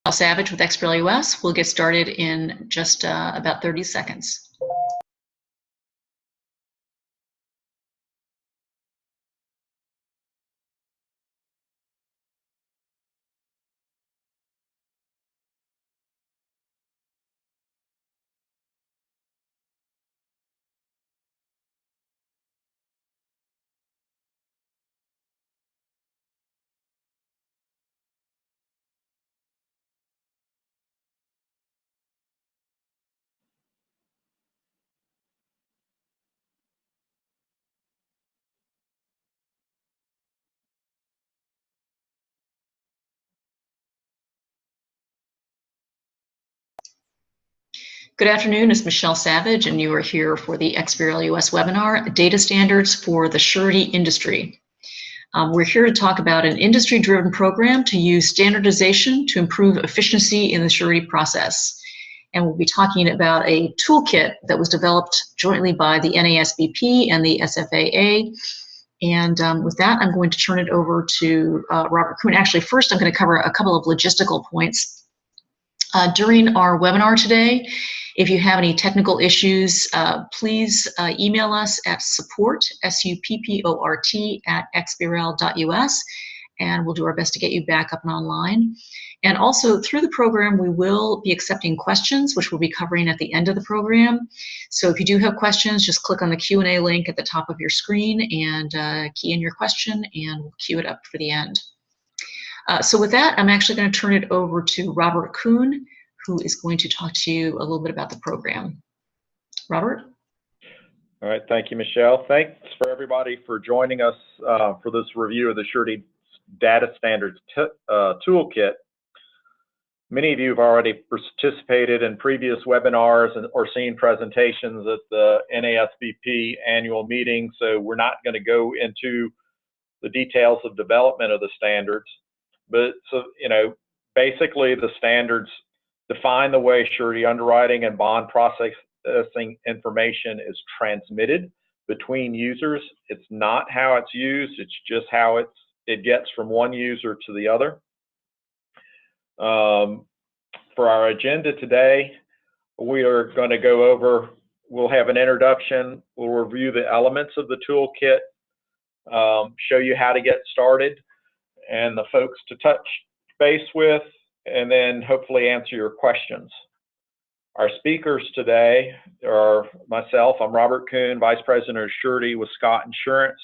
Savage with XBRL US. We'll get started in just about 30 seconds. Good afternoon, it's Michelle Savage, and you are here for the XBRL US webinar, Data Standards for the Surety Industry. We're here to talk about an industry-driven program to use standardization to improve efficiency in the surety process. And we'll be talking about a toolkit that was developed jointly by the NASBP and the SFAA. And with that, I'm going to turn it over to Robert Kuhn. Actually, first, I'm going to cover a couple of logistical points. During our webinar today, if you have any technical issues, please email us at support, S-U-P-P-O-R-T, @xbrl.us, and we'll do our best to get you back up and online. And also, through the program, we will be accepting questions, which we'll be covering at the end of the program. So if you do have questions, just click on the Q&A link at the top of your screen and key in your question, and we'll queue it up for the end. So with that, I'm actually going to turn it over to Robert Kuhn, who is going to talk to you a little bit about the program. Robert? All right, thank you, Michelle. Thanks for everybody for joining us for this review of the Surety Data Standards Toolkit. Many of you have already participated in previous webinars or seen presentations at the NASBP annual meeting, so we're not going to go into the details of development of the standards. But so, basically the standards define the way surety underwriting and bond processing information is transmitted between users. It's not how it's used, it's just how it gets from one user to the other. For our agenda today, we are going to go over, we'll have an introduction, we'll review the elements of the toolkit, show you how to get started, and the folks to touch base with, and then hopefully answer your questions. Our speakers today are myself, I'm Robert Kuhn, Vice President of Surety with Scott Insurance.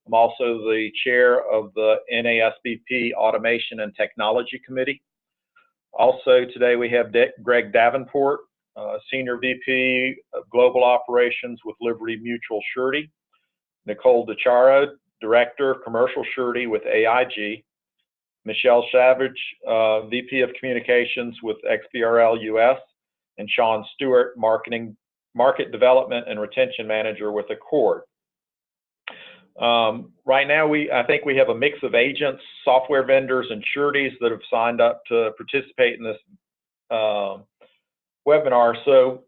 I'm also the chair of the NASBP Automation and Technology Committee. Also today we have Greg Davenport, Senior VP of Global Operations with Liberty Mutual Surety. Nicole DeCharo, Director of Commercial Surety with AIG. Michelle Savage, VP of Communications with XBRL US, and Sean Stewart, Market Development and Retention Manager with ACORD. Right now, I think we have a mix of agents, software vendors, and sureties that have signed up to participate in this webinar. So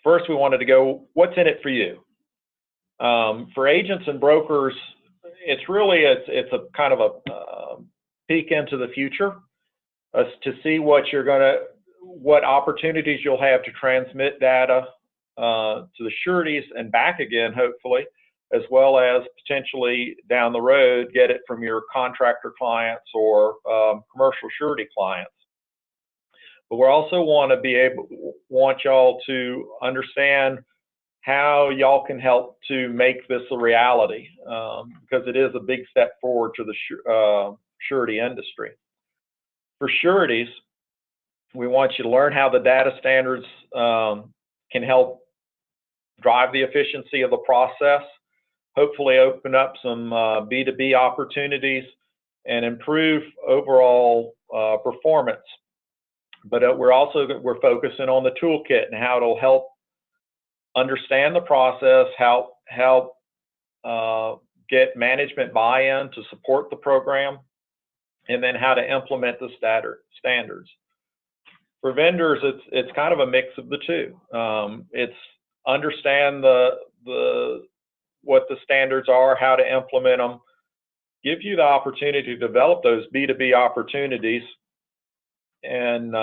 first, we wanted to go, what's in it for you? For agents and brokers, it's a kind of a peek into the future to see what opportunities you'll have to transmit data to the sureties and back again, hopefully, as well as potentially down the road get it from your contractor clients or commercial surety clients. But we also want y'all to understand how y'all can help to make this a reality, because it is a big step forward to the surety industry. For sureties, we want you to learn how the data standards can help drive the efficiency of the process, hopefully open up some B2B opportunities and improve overall performance. But we're focusing on the toolkit and how it'll help understand the process, help get management buy-in to support the program, and then how to implement the standards. For vendors, it's kind of a mix of the two. It's understand what the standards are, how to implement them, give you the opportunity to develop those B2B opportunities, and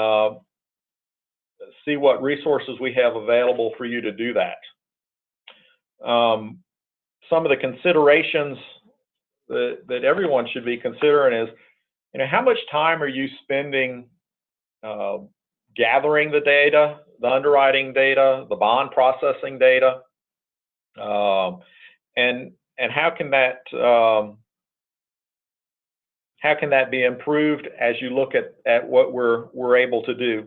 see what resources we have available for you to do that. Some of the considerations that everyone should be considering is, how much time are you spending gathering the data, the underwriting data, the bond processing data, and how can that be improved as you look at what we're able to do?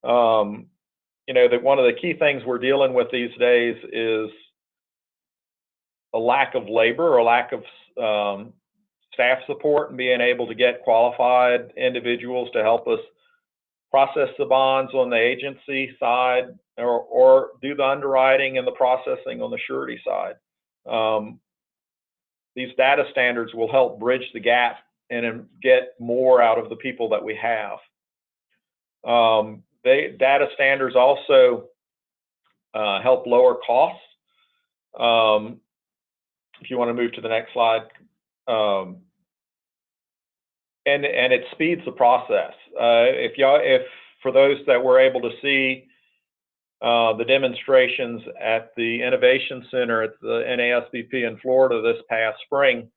That one of the key things we're dealing with these days is a lack of labor or a lack of staff support and being able to get qualified individuals to help us process the bonds on the agency side or do the underwriting and the processing on the surety side. These data standards will help bridge the gap and get more out of the people that we have. Data standards also help lower costs. If you want to move to the next slide. And it speeds the process. If for those that were able to see the demonstrations at the Innovation Center at the NASBP in Florida this past spring,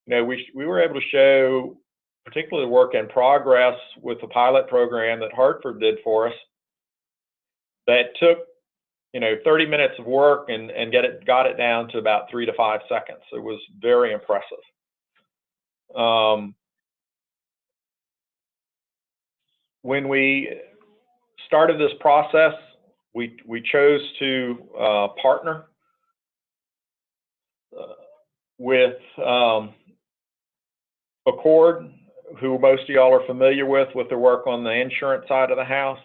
we were able to show particularly work in progress with the pilot program that Hartford did for us that took 30 minutes of work and got it down to about 3 to 5 seconds. It was very impressive. When we started this process, we chose to partner with ACORD, who most of y'all are familiar with their work on the insurance side of the house,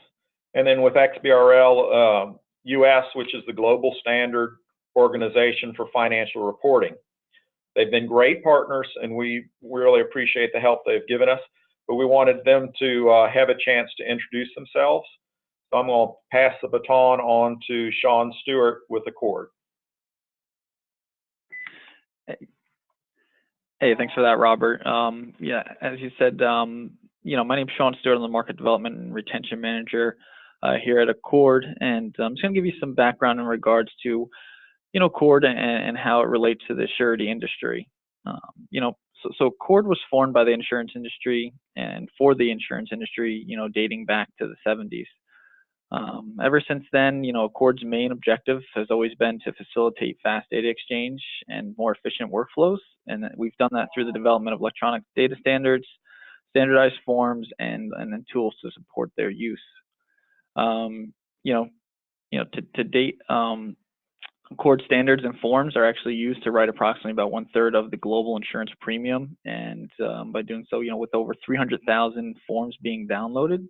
and then with XBRL US, which is the global standard organization for financial reporting. They've been great partners, and we really appreciate the help they've given us, but we wanted them to have a chance to introduce themselves. So I'm going to pass the baton on to Sean Stewart with ACORD. Hey, thanks for that, Robert. Yeah, as you said, my name's Sean Stewart. I'm the Market Development and Retention Manager here at ACORD, and I'm just going to give you some background in regards to, ACORD and how it relates to the surety industry. So ACORD was formed by the insurance industry and for the insurance industry, dating back to the 70s. Ever since then, ACORD's main objective has always been to facilitate fast data exchange and more efficient workflows, and we've done that through the development of electronic data standards, standardized forms, and then tools to support their use. To date, ACORD standards and forms are actually used to write approximately about 1/3 of the global insurance premium, and by doing so, with over 300,000 forms being downloaded.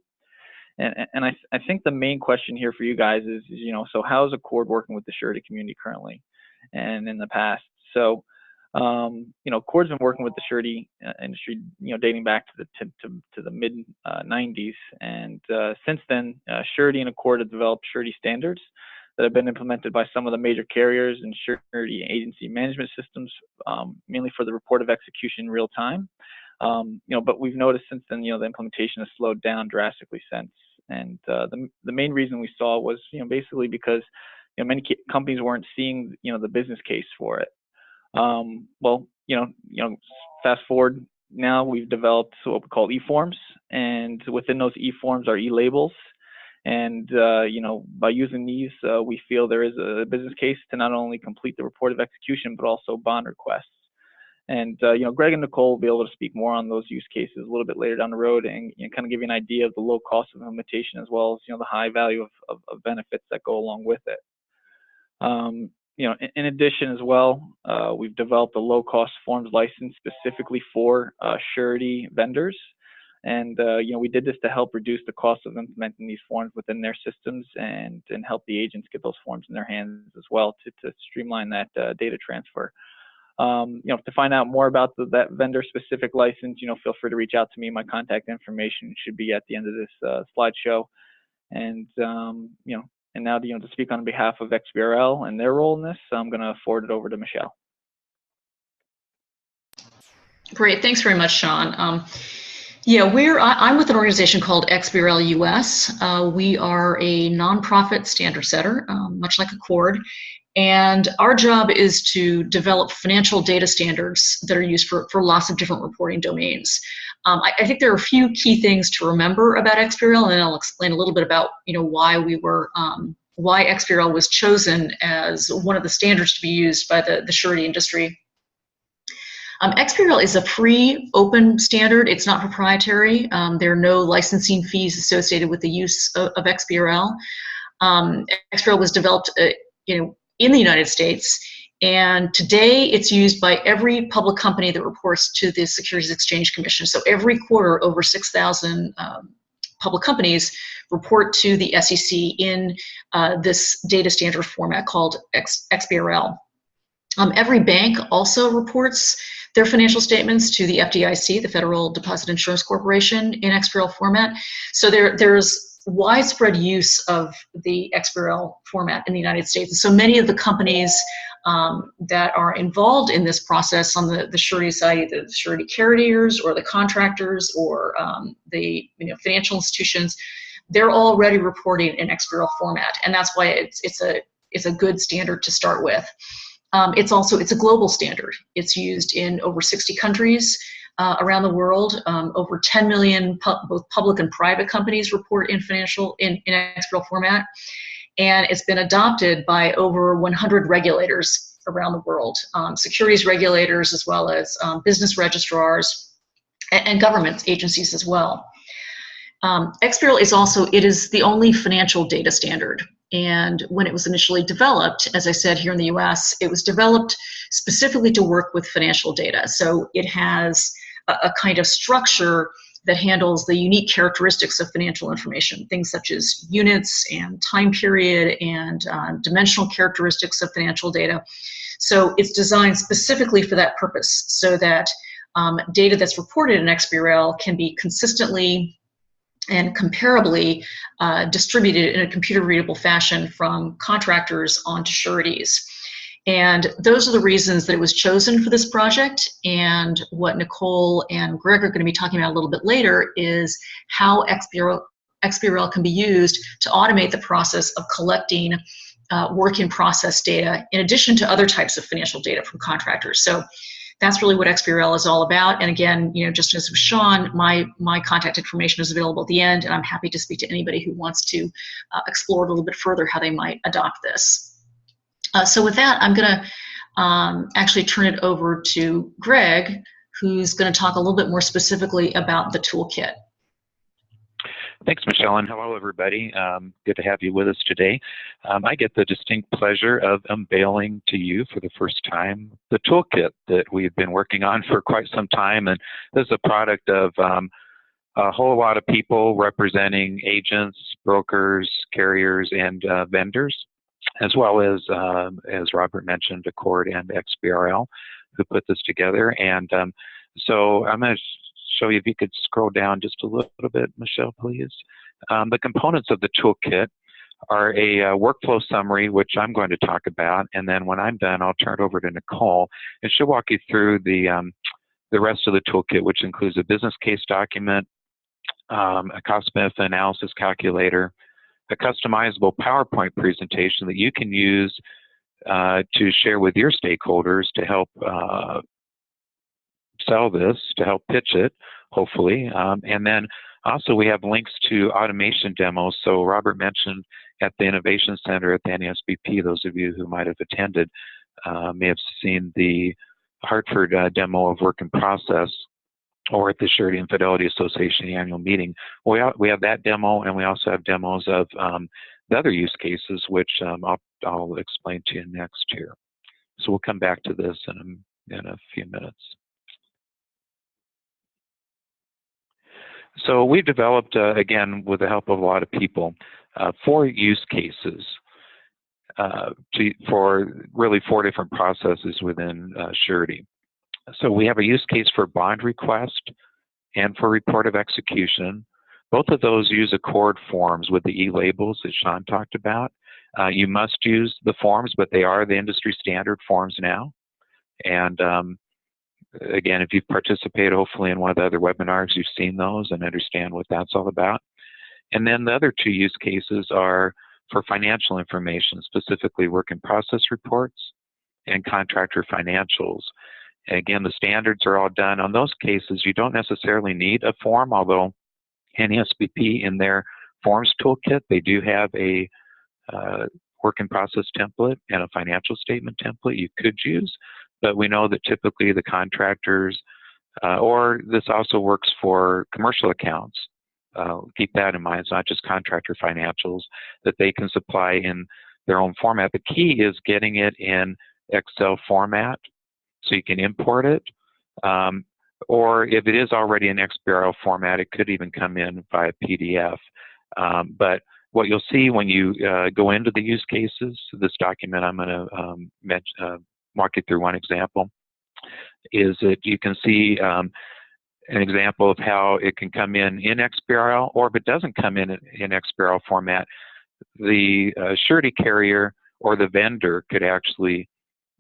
And I think the main question here for you guys is, so how is ACORD working with the surety community currently and in the past? So, ACORD's been working with the surety industry, dating back to the mid 90s, and since then, Surety and ACORD have developed surety standards that have been implemented by some of the major carriers and surety agency management systems, mainly for the report of execution in real time. But we've noticed since then, the implementation has slowed down drastically since. And the main reason we saw was, basically because many companies weren't seeing, the business case for it. Fast forward now, we've developed what we call e-forms, and within those e-forms are e-labels. And by using these, we feel there is a business case to not only complete the report of execution, but also bond requests. And Greg and Nicole will be able to speak more on those use cases a little bit later down the road, and kind of give you an idea of the low cost of implementation, as well as the high value of benefits that go along with it. In addition as well, we've developed a low cost forms license specifically for surety vendors, and we did this to help reduce the cost of implementing these forms within their systems and help the agents get those forms in their hands as well to streamline that data transfer. To find out more about that vendor-specific license, feel free to reach out to me. My contact information should be at the end of this slideshow. And and now to speak on behalf of XBRL and their role in this, I'm going to forward it over to Michelle. Great, thanks very much, Sean. Yeah, I'm with an organization called XBRL US. We are a nonprofit standard setter, much like ACORD. And our job is to develop financial data standards that are used for lots of different reporting domains. I think there are a few key things to remember about XBRL, and then I'll explain a little bit about why XBRL was chosen as one of the standards to be used by the surety industry. XBRL is a free, open standard. It's not proprietary. There are no licensing fees associated with the use of XBRL. XBRL was developed, in the United States, and today it's used by every public company that reports to the Securities Exchange Commission. So every quarter, over 6,000 public companies report to the SEC in this data standard format called XBRL. Every bank also reports their financial statements to the FDIC, the Federal Deposit Insurance Corporation, in XBRL format. So there's widespread use of the XBRL format in the United States. And so many of the companies that are involved in this process on the surety side, the surety carriers or the contractors or the financial institutions, they're already reporting in XBRL format, and that's why it's a good standard to start with. It's a global standard. It's used in over 60 countries around the world. Over 10 million both public and private companies report in XBRL format, and it's been adopted by over 100 regulators around the world, securities regulators as well as business registrars and government agencies as well. XBRL is the only financial data standard. And when it was initially developed, as I said, here in the US, it was developed specifically to work with financial data. So it has a kind of structure that handles the unique characteristics of financial information, things such as units and time period and dimensional characteristics of financial data. So it's designed specifically for that purpose, so that data that's reported in XBRL can be consistently and comparably distributed in a computer-readable fashion from contractors onto sureties. And those are the reasons that it was chosen for this project. And what Nicole and Greg are going to be talking about a little bit later is how XBRL can be used to automate the process of collecting work-in-process data, in addition to other types of financial data from contractors. So that's really what XBRL is all about. And again, just as with Sean, my contact information is available at the end, and I'm happy to speak to anybody who wants to explore a little bit further how they might adopt this. So with that, I'm going to actually turn it over to Greg, who's going to talk a little bit more specifically about the toolkit. Thanks, Michelle, and hello, everybody. Good to have you with us today. I get the distinct pleasure of unveiling to you for the first time the toolkit that we've been working on for quite some time. And this is a product of a whole lot of people representing agents, brokers, carriers, and vendors, as well as Robert mentioned, ACORD and XBRL, who put this together. And so I'm going to show you, if you could scroll down just a little bit, Michelle, please. The components of the toolkit are a workflow summary, which I'm going to talk about, and then when I'm done, I'll turn it over to Nicole, and she'll walk you through the rest of the toolkit, which includes a business case document, a cost-benefit analysis calculator, a customizable PowerPoint presentation that you can use to share with your stakeholders to help sell this, to help pitch it, hopefully. And then also we have links to automation demos. So Robert mentioned at the Innovation Center at the NASBP, those of you who might have attended may have seen the Hartford demo of work in process, or at the Surety and Fidelity Association annual meeting. We have that demo, and we also have demos of the other use cases, which I'll explain to you next here. So we'll come back to this in a few minutes. So we developed, again, with the help of a lot of people, 4 use cases for really 4 different processes within Surety. So we have a use case for bond request and for report of execution. Both of those use ACORD forms with the e-labels that Sean talked about. You must use the forms, but they are the industry standard forms now. And Again, if you've participated hopefully in one of the other webinars, you've seen those and understand what that's all about. And then the other two use cases are for financial information, specifically work in process reports and contractor financials. And again, the standards are all done. On those cases, you don't necessarily need a form, although NESBP in their forms toolkit, they do have a work in process template and a financial statement template you could use. But we know that typically the contractors, or this also works for commercial accounts, keep that in mind, it's not just contractor financials, that they can supply in their own format. The key is getting it in Excel format so you can import it. Or if it is already in XBRL format, it could even come in via PDF. But what you'll see when you go into the use cases, this document I'm going to walk you through one example, is that you can see an example of how it can come in XBRL, or if it doesn't come in XBRL format, the surety carrier or the vendor could actually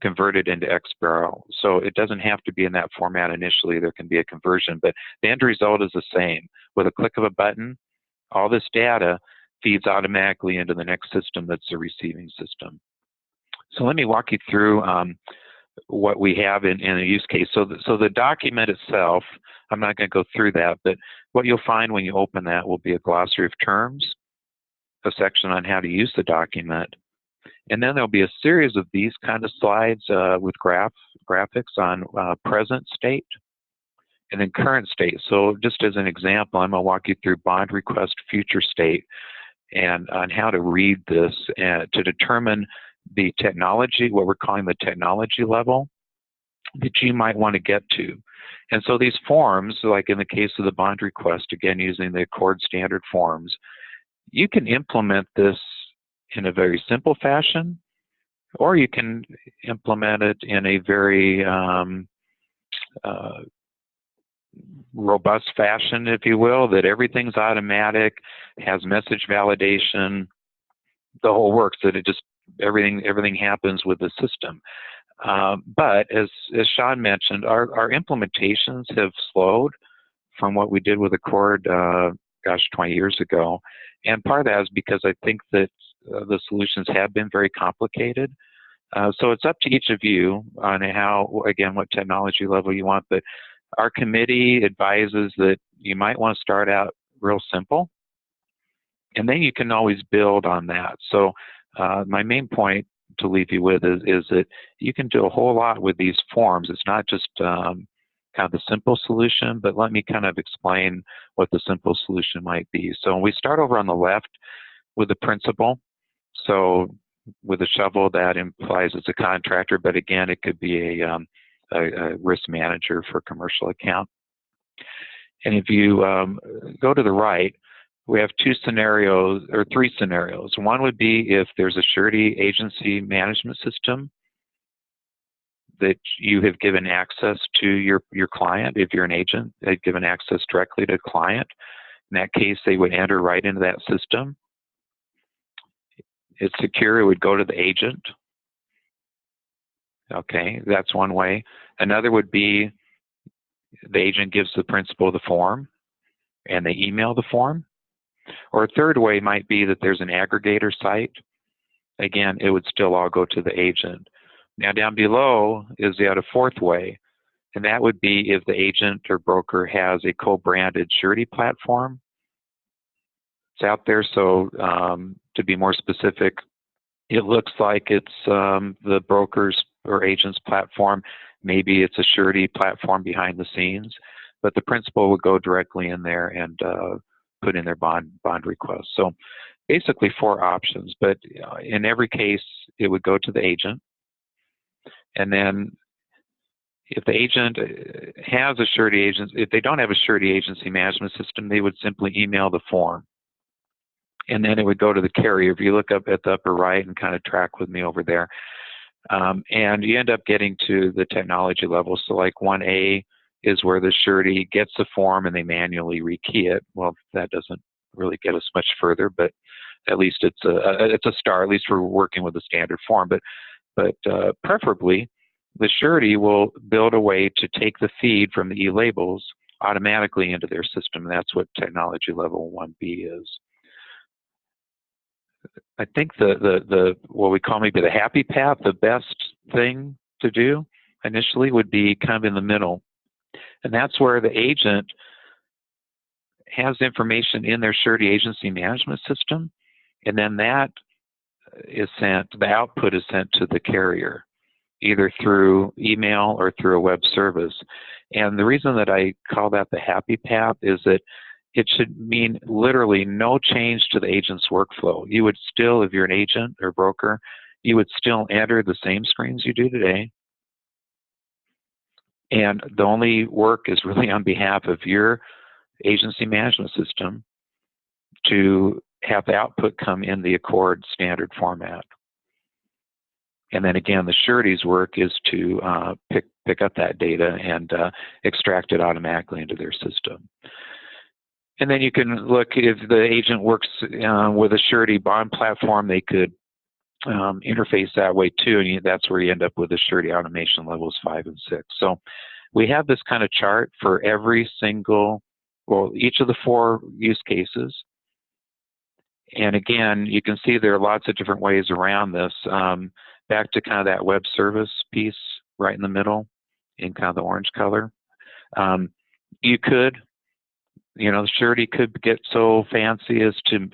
convert it into XBRL. So it doesn't have to be in that format initially. There can be a conversion, but the end result is the same. With a click of a button, all this data feeds automatically into the next system that's the receiving system. So let me walk you through what we have in a use case. So the document itself, I'm not going to go through that, but what you'll find when you open that will be a glossary of terms, a section on how to use the document, and then there'll be a series of these kind of slides with graphics on present state and then current state. So just as an example, I'm going to walk you through bond request future state and on how to read this to determine the technology, what we're calling the technology level that you might want to get to. And so these forms, like in the case of the bond request, again, using the ACORD standard forms, you can implement this in a very simple fashion, or you can implement it in a very robust fashion, if you will, that everything's automatic, has message validation, the whole works, that it just everything happens with the system. But as Sean mentioned, our implementations have slowed from what we did with ACORD, 20 years ago. And part of that is because I think that the solutions have been very complicated. So it's up to each of you on how, again, what technology level you want. But our committee advises that you might want to start out real simple, and then you can always build on that. So my main point to leave you with is that you can do a whole lot with these forms. It's not just kind of the simple solution, but let me kind of explain what the simple solution might be. So we start over on the left with the principal. So with a shovel, that implies it's a contractor, but again, it could be a risk manager for a commercial account. And if you go to the right, we have two scenarios, or three scenarios. One would be if there's a surety agency management system that you have given access to your client. If you're an agent, they've given access directly to the client. In that case, they would enter right into that system. It's secure, it would go to the agent. Okay, that's one way. Another would be the agent gives the principal the form and they email the form. Or a third way might be that there's an aggregator site. Again, it would still all go to the agent. Now down below is the other fourth way, and that would be if the agent or broker has a co-branded surety platform. It's out there, so to be more specific, it looks like it's the broker's or agent's platform. Maybe it's a surety platform behind the scenes, but the principal would go directly in there and put in their bond request. So basically 4 options, but in every case, it would go to the agent. And then if the agent has a surety agency, if they don't have a surety agency management system, they would simply email the form. And then it would go to the carrier. If you look up at the upper right and kind of track with me over there, and you end up getting to the technology level. So like 1A is where the surety gets the form and they manually rekey it. Well, that doesn't really get us much further, but at least it's a start. At least we're working with a standard form. But preferably, the surety will build a way to take the feed from the e-labels automatically into their system. And that's what technology level 1B is. I think the what we call maybe the happy path, the best thing to do initially would be kind of in the middle. And that's where the agent has information in their surety agency management system, and then that is sent, the output is sent to the carrier, either through email or through a web service. And the reason that I call that the happy path is that it should mean literally no change to the agent's workflow. You would still, if you're an agent or broker, you would still enter the same screens you do today. And the only work is really on behalf of your agency management system to have the output come in the ACORD standard format. And then again, the surety's work is to pick up that data and extract it automatically into their system. And then you can look, if the agent works with a surety bond platform, they could interface that way too, and that's where you end up with the surety automation levels 5 and 6. So we have this kind of chart for every single, well, each of the 4 use cases. And again, you can see there are lots of different ways around this. Back to kind of that web service piece right in the middle in kind of the orange color. You could, the surety could get so fancy as to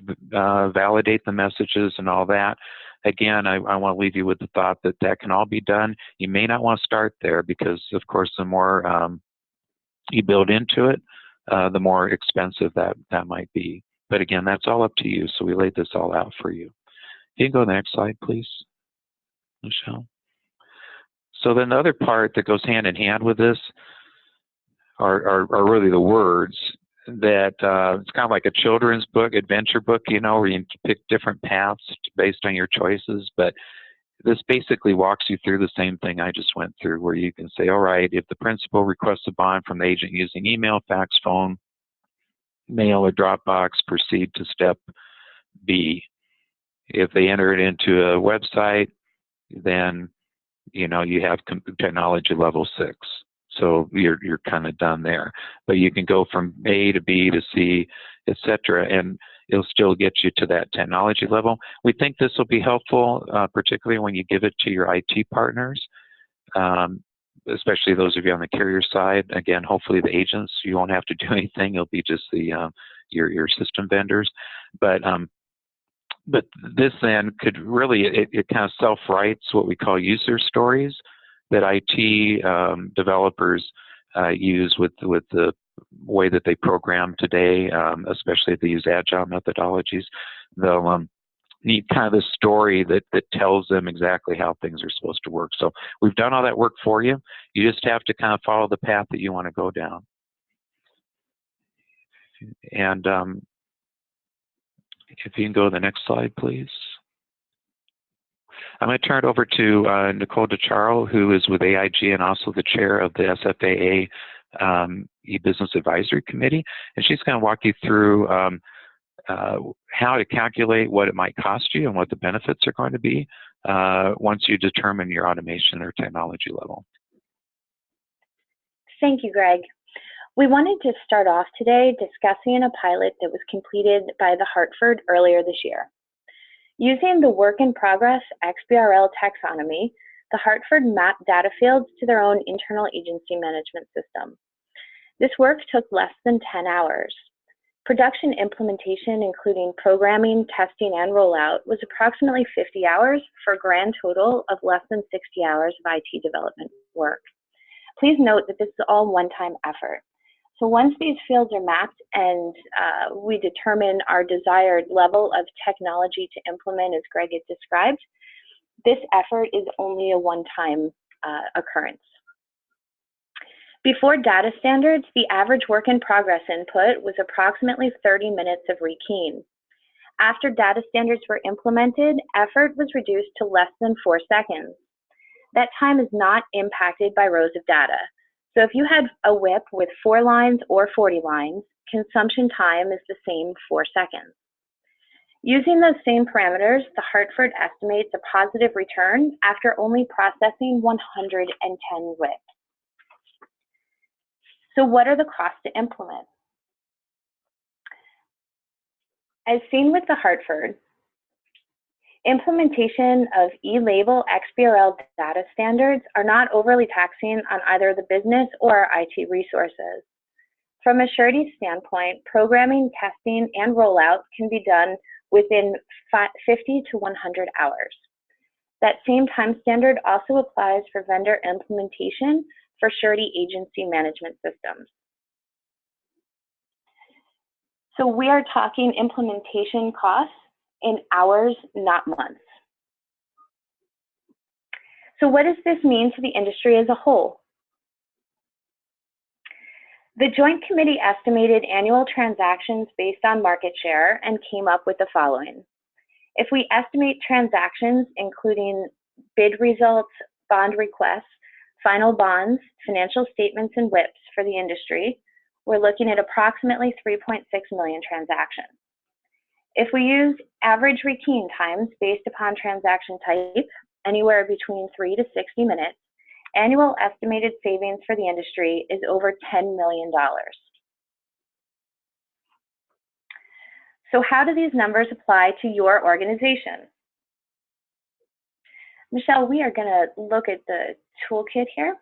validate the messages and all that. Again, I want to leave you with the thought that that can all be done. You may not want to start there because, of course, the more you build into it, the more expensive that might be. But again, that's all up to you. So we laid this all out for you. You can go to the next slide, please, Michelle. So then the other part that goes hand in hand with this are really the words that it's kind of like a children's book, adventure book, where you pick different paths based on your choices. But this basically walks you through the same thing I just went through, where you can say, all right, if the principal requests a bond from the agent using email, fax, phone, mail, or Dropbox, proceed to step B. If they enter it into a website, then you have technology level 6. So you're kind of done there. But you can go from A to B to C, etc., and it'll still get you to that technology level. We think this will be helpful, particularly when you give it to your IT partners, especially those of you on the carrier side. Again, hopefully the agents, you won't have to do anything. It'll be just the your system vendors. But this then could really, it kind of self-writes what we call user stories that IT developers use with the way that they program today, especially if they use agile methodologies. They'll need kind of this story that tells them exactly how things are supposed to work. So we've done all that work for you. You just have to kind of follow the path that you want to go down. And if you can go to the next slide, please. I'm going to turn it over to Nicole DeCharle, who is with AIG and also the chair of the SFAA E-Business Advisory Committee. And she's going to walk you through how to calculate what it might cost you and what the benefits are going to be once you determine your automation or technology level. Thank you, Greg. We wanted to start off today discussing a pilot that was completed by the Hartford earlier this year. Using the work in progress XBRL taxonomy, the Hartford mapped data fields to their own internal agency management system. This work took less than 10 hours. Production implementation, including programming, testing, and rollout, was approximately 50 hours for a grand total of less than 60 hours of IT development work. Please note that this is all one-time effort. So once these fields are mapped and we determine our desired level of technology to implement, as Greg had described, this effort is only a one-time occurrence. Before data standards, the average work in progress input was approximately 30 minutes of rekeying. After data standards were implemented, effort was reduced to less than 4 seconds. That time is not impacted by rows of data. So if you had a WIP with 4 lines or 40 lines, consumption time is the same 4 seconds. Using those same parameters, the Hartford estimates a positive return after only processing 110 WIPs. So what are the costs to implement? As seen with the Hartford, implementation of e-label XBRL data standards are not overly taxing on either the business or IT resources. From a surety standpoint, programming, testing, and rollout can be done within 50 to 100 hours. That same time standard also applies for vendor implementation for surety agency management systems. So we are talking implementation costs in hours, not months. So what does this mean to the industry as a whole? The Joint Committee estimated annual transactions based on market share and came up with the following. If we estimate transactions including bid results, bond requests, final bonds, financial statements, and WIPs for the industry, we're looking at approximately 3.6 million transactions. If we use average routine times based upon transaction type, anywhere between 3 to 60 minutes, annual estimated savings for the industry is over $10 million. So how do these numbers apply to your organization? Michelle, we are going to look at the toolkit here.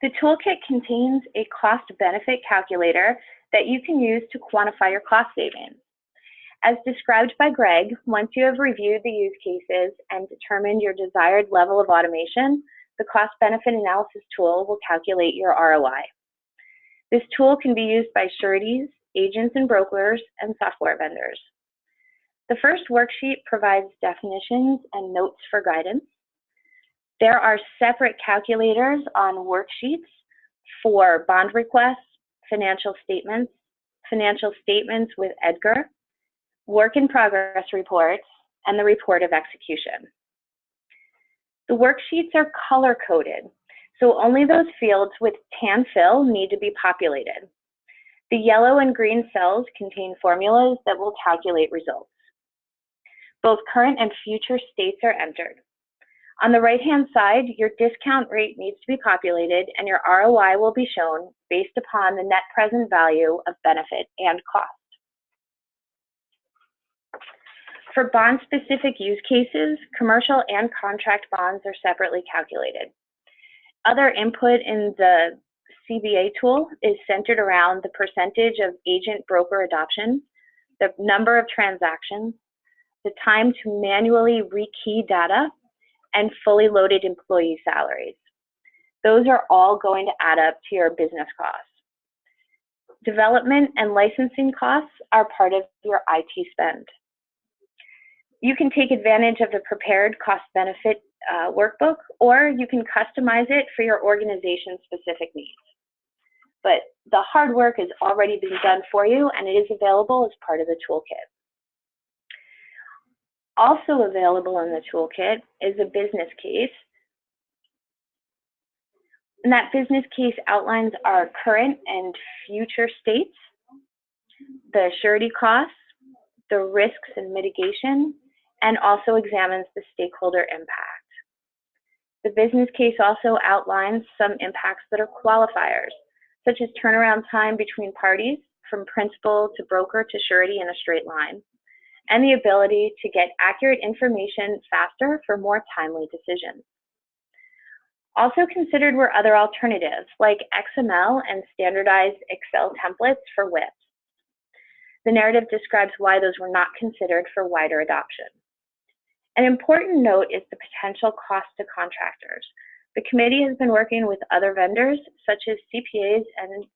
The toolkit contains a cost-benefit calculator that you can use to quantify your cost savings. As described by Greg, once you have reviewed the use cases and determined your desired level of automation, the cost-benefit analysis tool will calculate your ROI. This tool can be used by sureties, agents and brokers, and software vendors. The first worksheet provides definitions and notes for guidance. There are separate calculators on worksheets for bond requests, financial statements with Edgar, work in progress reports, and the report of execution. The worksheets are color coded, so only those fields with tan fill need to be populated. The yellow and green cells contain formulas that will calculate results. Both current and future states are entered. On the right-hand side, your discount rate needs to be populated and your ROI will be shown based upon the net present value of benefit and cost. For bond-specific use cases, commercial and contract bonds are separately calculated. Other input in the CBA tool is centered around the percentage of agent-broker adoption, the number of transactions, the time to manually rekey data, and fully loaded employee salaries. Those are all going to add up to your business costs. Development and licensing costs are part of your IT spend. You can take advantage of the prepared cost-benefit workbook, or you can customize it for your organization's specific needs. But the hard work has already been done for you, and it is available as part of the toolkit. Also available in the toolkit is a business case. And that business case outlines our current and future states, the surety costs, the risks and mitigation, and also examines the stakeholder impact. The business case also outlines some impacts that are qualifiers, such as turnaround time between parties from principal to broker to surety in a straight line, and the ability to get accurate information faster for more timely decisions. Also considered were other alternatives like XML and standardized Excel templates for WIPs. The narrative describes why those were not considered for wider adoption. An important note is the potential cost to contractors. The committee has been working with other vendors such as CPAs and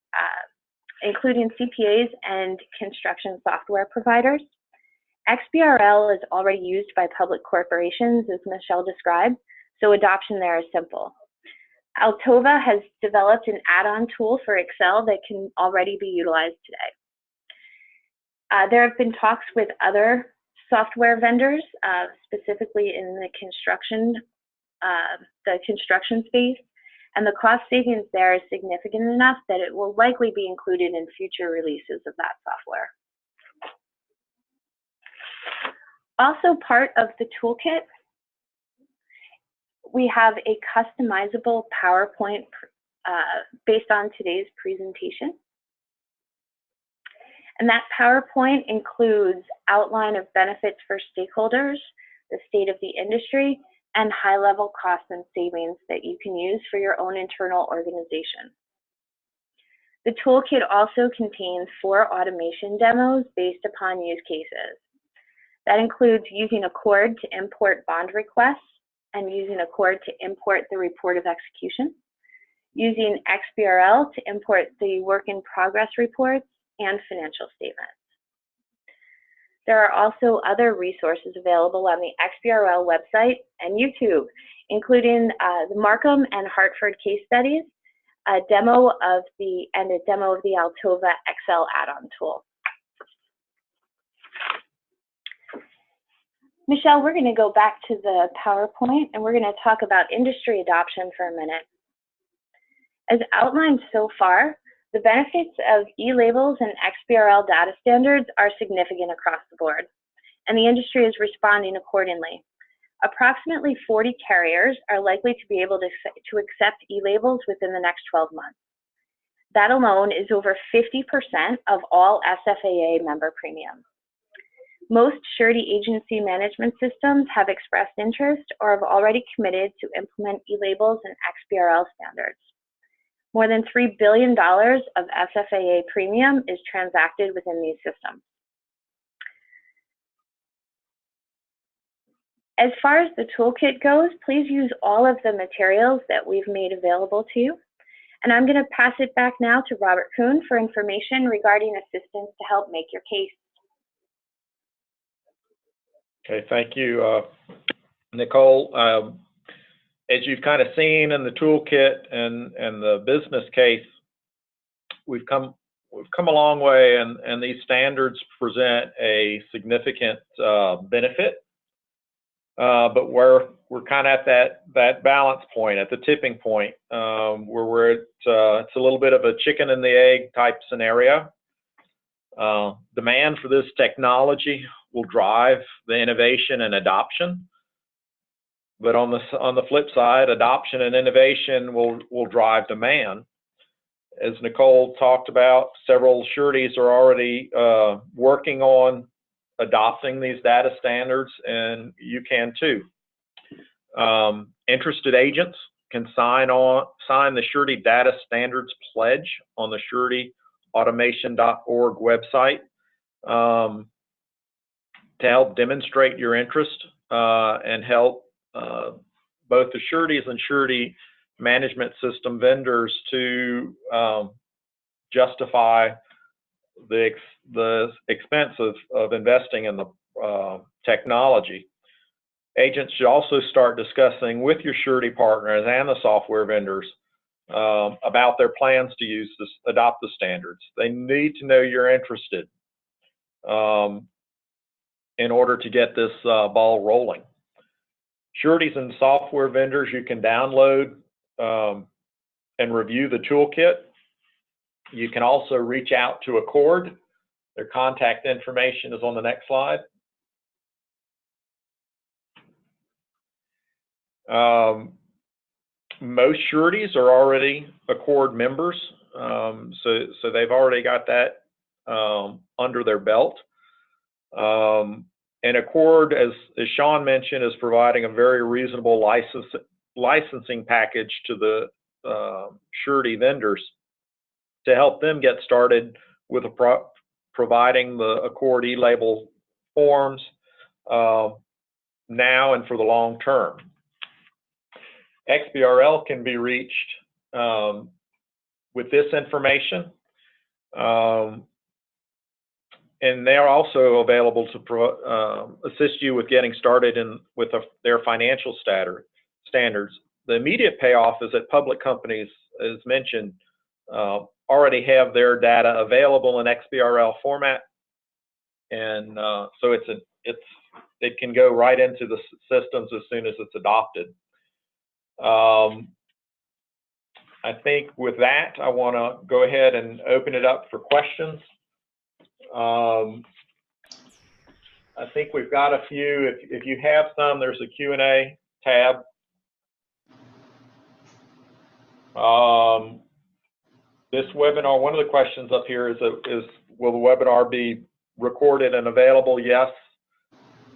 including CPAs and construction software providers. XBRL is already used by public corporations, as Michelle described, so adoption there is simple. Altova has developed an add-on tool for Excel that can already be utilized today. There have been talks with other software vendors, specifically in the construction space, and the cost savings there is significant enough that it will likely be included in future releases of that software. Also part of the toolkit, we have a customizable PowerPoint based on today's presentation. And that PowerPoint includes outline of benefits for stakeholders, the state of the industry, and high-level costs and savings that you can use for your own internal organization. The toolkit also contains 4 automation demos based upon use cases. That includes using ACORD to import bond requests and using ACORD to import the report of execution, using XBRL to import the work in progress reports and financial statements. There are also other resources available on the XBRL website and YouTube, including the Markham and Hartford case studies, a demo of the Altova Excel add-on tool. Michelle, we're going to go back to the PowerPoint and we're going to talk about industry adoption for a minute. As outlined so far, the benefits of e-labels and XBRL data standards are significant across the board, and the industry is responding accordingly. Approximately 40 carriers are likely to be able to accept e-labels within the next 12 months. That alone is over 50% of all SFAA member premiums. Most surety agency management systems have expressed interest or have already committed to implement e-labels and XBRL standards. More than $3 billion of SFAA premium is transacted within these systems. As far as the toolkit goes, please use all of the materials that we've made available to you. And I'm going to pass it back now to Robert Kuhn for information regarding assistance to help make your case. Okay, thank you, Nicole. As you've kind of seen in the toolkit and the business case, we've come a long way, and these standards present a significant benefit. But we're kind of at that balance point, at the tipping point, where it's a little bit of a chicken and the egg type scenario. Demand for this technology will drive the innovation and adoption. But on the flip side, adoption and innovation will drive demand. As Nicole talked about, several sureties are already working on adopting these data standards, and you can too. Interested agents can sign the Surety Data Standards Pledge on the suretyautomation.org website to help demonstrate your interest and help both the sureties and surety management system vendors to justify the expense of investing in the technology. Agents should also start discussing with your surety partners and the software vendors about their plans to adopt the standards. They need to know you're interested in order to get this ball rolling. Sureties and software vendors, you can download and review the toolkit. You can also reach out to ACORD. Their contact information is on the next slide. Most sureties are already ACORD members, so they've already got that under their belt. And ACORD, as Sean mentioned, is providing a very reasonable licensing package to the surety vendors to help them get started with providing the ACORD e-label forms now and for the long term. XBRL can be reached with this information, and they are also available to assist you with getting started with their financial standards. The immediate payoff is that public companies, as mentioned, already have their data available in XBRL format, and so it can go right into the systems as soon as it's adopted. I think with that, I want to go ahead and open it up for questions. I think we've got a few. If you have some, there's a Q&A tab. This webinar, one of the questions up here is will the webinar be recorded and available? Yes.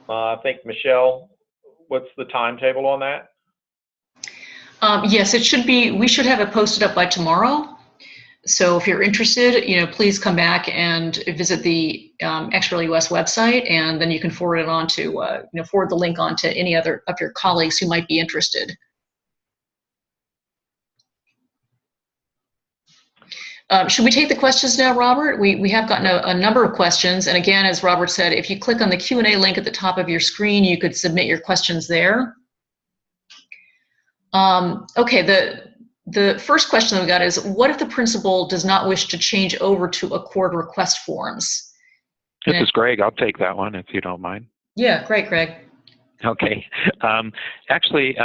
I think, Michelle, what's the timetable on that? Yes, it should be. We should have it posted up by tomorrow. So if you're interested, please come back and visit the XBRL US website, and then you can forward it on to, forward the link on to any other of your colleagues who might be interested. Should we take the questions now, Robert? We have gotten a number of questions, and again, as Robert said, if you click on the Q&A link at the top of your screen, you could submit your questions there. Okay, the first question that we got is, what if the principal does not wish to change over to ACORD request forms? This is Greg. I'll take that one if you don't mind. Yeah, great, Greg. Okay. Actually,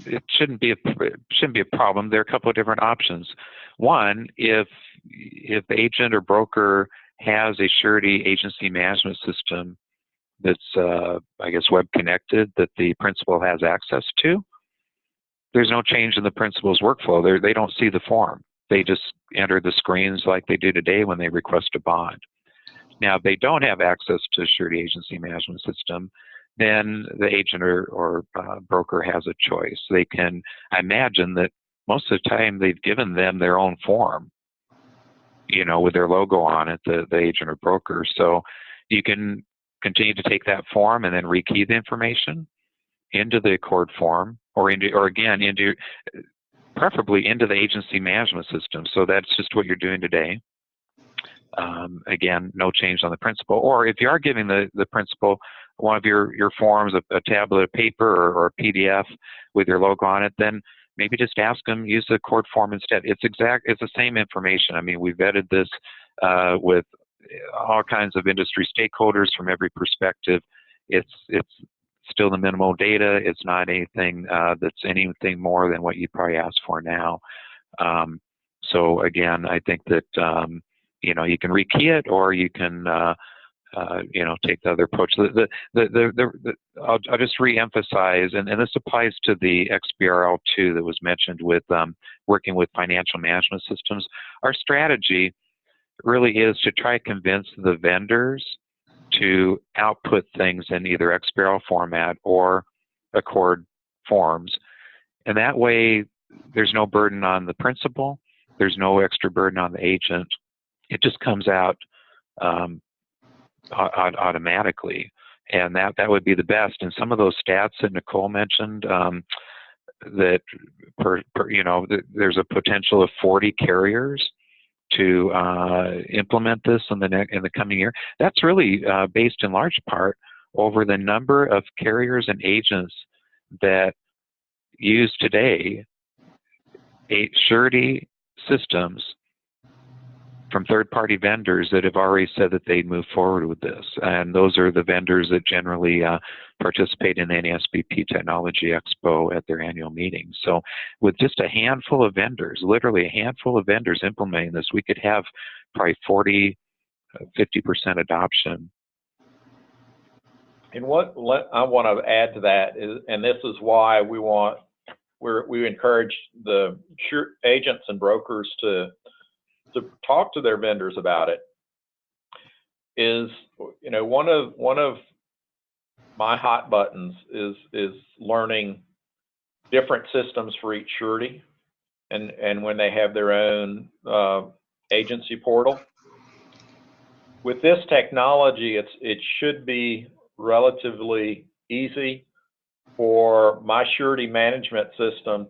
it shouldn't be a problem. There are a couple of different options. One, if the agent or broker has a surety agency management system that's, I guess, web connected that the principal has access to, there's no change in the principal's workflow. They don't see the form. They just enter the screens like they do today when they request a bond. Now, if they don't have access to surety agency management system, then the agent or broker has a choice. They can, I imagine that most of the time they've given them their own form, with their logo on it, the agent or broker. So you can continue to take that form and then rekey the information into the ACORD form, or preferably into the agency management system. So that's just what you're doing today. Again, no change on the principal. Or if you are giving the principal one of your forms, a tablet of paper or a PDF with your logo on it, then maybe just ask them use the ACORD form instead. It's the same information. I mean, we vetted this with all kinds of industry stakeholders from every perspective. It's still the minimal data. It's not anything that's anything more than what you probably ask for now. So again, I think that you can rekey it, or you can take the other approach. I'll just re-emphasize, and this applies to the XBRL too that was mentioned with working with financial management systems. Our strategy really is to try to convince the vendors to output things in either XBRL format or ACORD forms. And that way, there's no burden on the principal. There's no extra burden on the agent. It just comes out automatically. And that would be the best. And some of those stats that Nicole mentioned, that there's a potential of 40 carriers to implement this in the coming year. That's really based in large part over the number of carriers and agents that use today surety systems from third-party vendors that have already said that they'd move forward with this. And those are the vendors that generally participate in the NASBP Technology Expo at their annual meetings. So with just a handful of vendors, literally a handful of vendors implementing this, we could have probably 40, 50% adoption. And what I want to add to that is, and this is why we encourage the agents and brokers to talk to their vendors about it, is one of my hot buttons is learning different systems for each surety, and when they have their own agency portal. With this technology, it should be relatively easy for my surety management system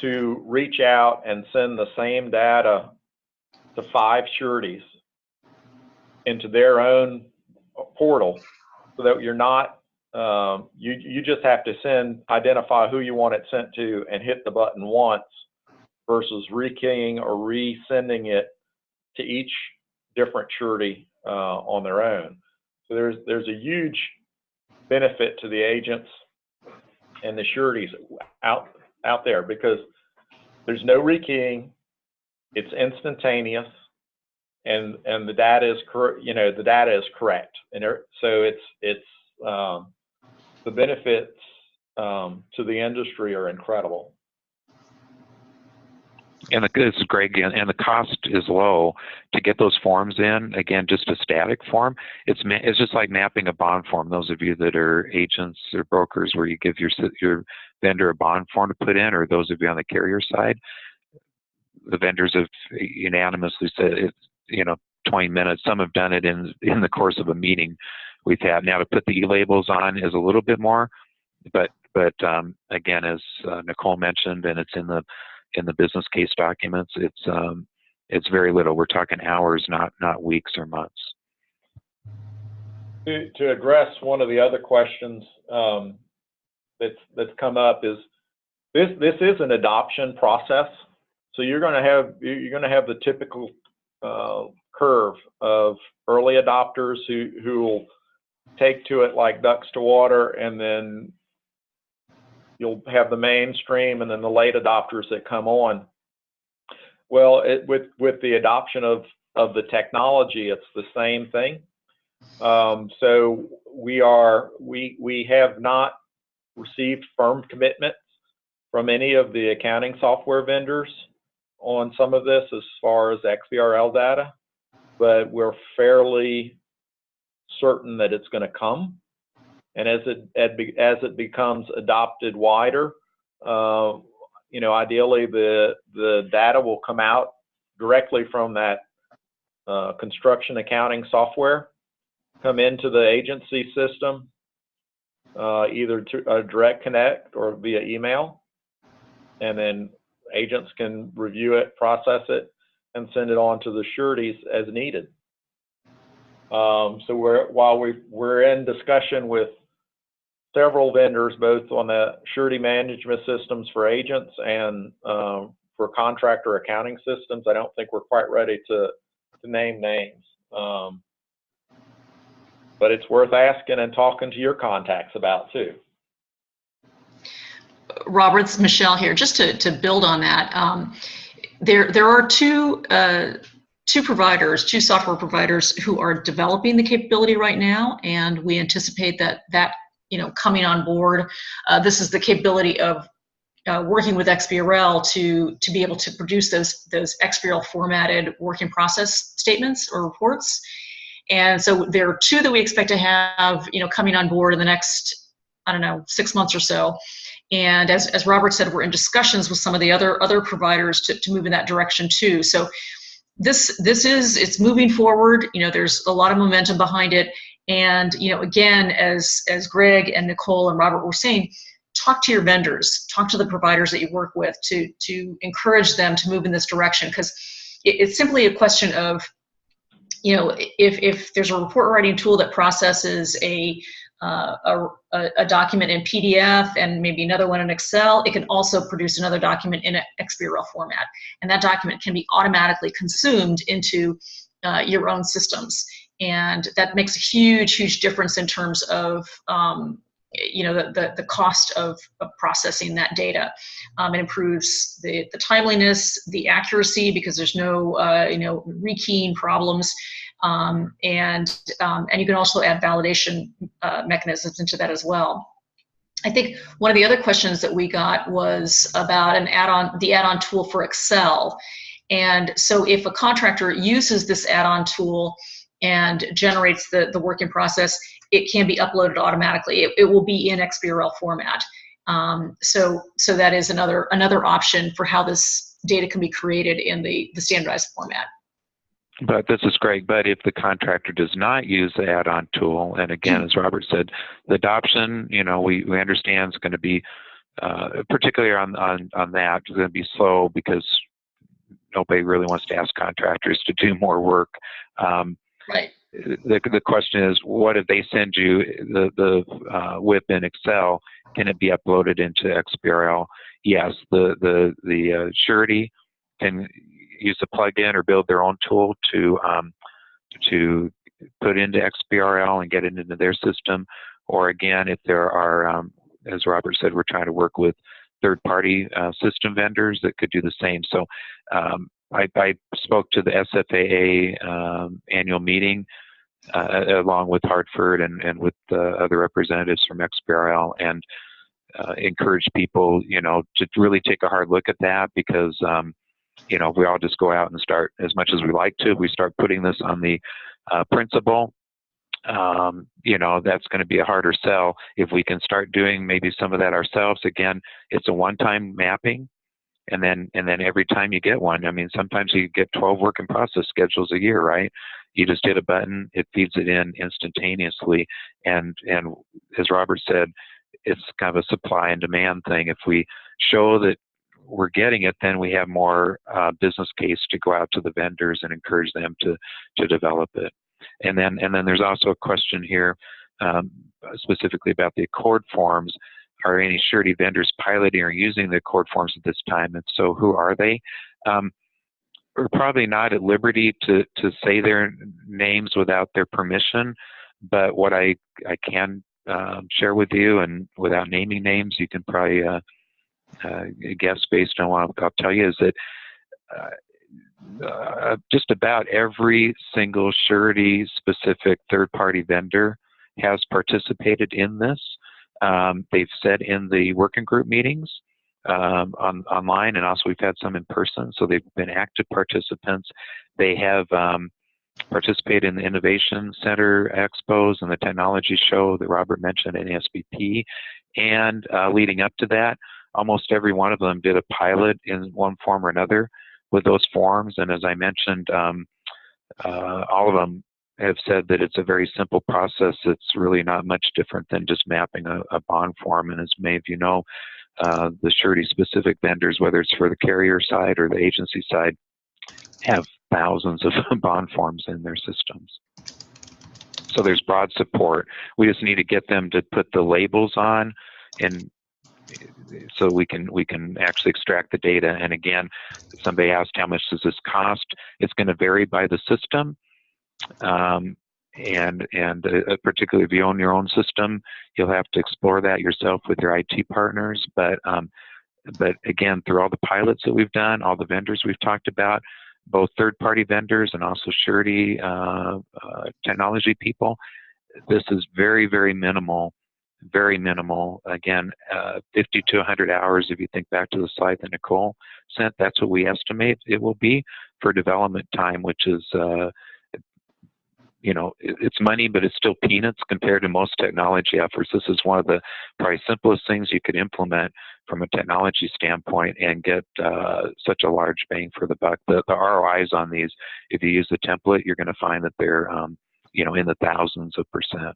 to reach out and send the same data to 5 sureties into their own portal, so that you're not, you just have to identify who you want it sent to and hit the button once, versus rekeying or resending it to each different surety on their own. So there's a huge benefit to the agents and the sureties out there, because there's no rekeying. It's instantaneous, and the data is the data is correct, and so it's the benefits to the industry are incredible. And this is Greg, and the cost is low to get those forms in. Again, just a static form. It's just like mapping a bond form. Those of you that are agents or brokers, where you give your vendor a bond form to put in, or those of you on the carrier side, the vendors have unanimously said it's 20 minutes. Some have done it in the course of a meeting we've had. Now, to put the e-labels on is a little bit more, but again, as Nicole mentioned, and it's in the business case documents, it's very little. We're talking hours, not weeks or months. To address one of the other questions that's come up is this is an adoption process. So you're going to have the typical curve of early adopters who will take to it like ducks to water, and then you'll have the mainstream and then the late adopters that come on. Well, with the adoption of the technology, it's the same thing. So we have not received firm commitments from any of the accounting software vendors on some of this as far as XBRL data, but we're fairly certain that it's going to come. And as it becomes adopted wider, ideally the data will come out directly from that construction accounting software, come into the agency system, either to a direct connect or via email, and then agents can review it, process it, and send it on to the sureties as needed. So while we're in discussion with several vendors, both on the surety management systems for agents and for contractor accounting systems, I don't think we're quite ready to name names. But it's worth asking and talking to your contacts about too. Roberts, Michelle here. Just to build on that, there are two software providers who are developing the capability right now, and we anticipate that coming on board. This is the capability of working with XBRL to be able to produce those XBRL formatted working process statements or reports. And so there are two that we expect to have coming on board in the next, 6 months or so. And as Robert said, we're in discussions with some of the other providers to move in that direction too. So it's moving forward. There's a lot of momentum behind it. And again, as Greg and Nicole and Robert were saying, talk to your vendors, talk to the providers that you work with to encourage them to move in this direction, because it's simply a question of, if there's a report writing tool that processes a document in PDF and maybe another one in Excel, it can also produce another document in an XBRL format, and that document can be automatically consumed into your own systems. And that makes a huge difference in terms of the cost of processing that data. It improves the timeliness, the accuracy, because there's no rekeying problems, and you can also add validation mechanisms into that as well. I think one of the other questions that we got was about the add-on tool for Excel. And so if a contractor uses this add-on tool and generates the working process, it can be uploaded automatically. It will be in XBRL format. So that is another option for how this data can be created in the standardized format. But this is great. But if the contractor does not use the add-on tool, and again, as Robert said, the adoption, we understand is going to be, particularly on that, is going to be slow because nobody really wants to ask contractors to do more work. Right. The question is, what if they send you the WIP in Excel? Can it be uploaded into XBRL? Yes, the surety can use a plugin or build their own tool to put into XBRL and get it into their system. Or again, if there are, as Robert said, we're trying to work with third-party system vendors that could do the same. So I spoke to the SFAA annual meeting along with Hartford and with other representatives from XBRL, and encourage people, to really take a hard look at that, because if we all just go out and start, as much as we like to, if we start putting this on the principal, that's going to be a harder sell. If we can start doing maybe some of that ourselves, again, it's a one-time mapping, and then every time you get one, I mean, sometimes you get 12 work in process schedules a year, right? You just hit a button, it feeds it in instantaneously, and as Robert said, it's kind of a supply and demand thing. If we show that we're getting it, then we have more business case to go out to the vendors and encourage them to develop it. And then there's also a question here specifically about the ACORD forms. Are any surety vendors piloting or using the ACORD forms at this time? And so who are they? We're probably not at liberty to say their names without their permission, but what I can share with you, and without naming names, you can probably guess based on what I'll tell you, is that just about every single surety-specific third-party vendor has participated in this. They've said in the working group meetings online, and also we've had some in person, so they've been active participants. They have participated in the Innovation Center expos and the technology show that Robert mentioned in ASBP, and leading up to that, almost every one of them did a pilot in one form or another with those forms. And as I mentioned, all of them have said that it's a very simple process. It's really not much different than just mapping a bond form. And as many of you know, the surety-specific vendors, whether it's for the carrier side or the agency side, have thousands of bond forms in their systems. So there's broad support. We just need to get them to put the labels on, and so we can actually extract the data. And again, somebody asked how much does this cost? It's going to vary by the system, and particularly if you own your own system, you'll have to explore that yourself with your IT partners. But again, through all the pilots that we've done, all the vendors we've talked about, both third-party vendors and also surety technology people, this is very, very minimal. Very minimal. Again, 50 to 100 hours, if you think back to the slide that Nicole sent, that's what we estimate it will be for development time, which is, it's money, but it's still peanuts compared to most technology efforts. This is one of the probably simplest things you could implement from a technology standpoint and get such a large bang for the buck. The ROIs on these, if you use the template, you're going to find that they're, in the thousands of %.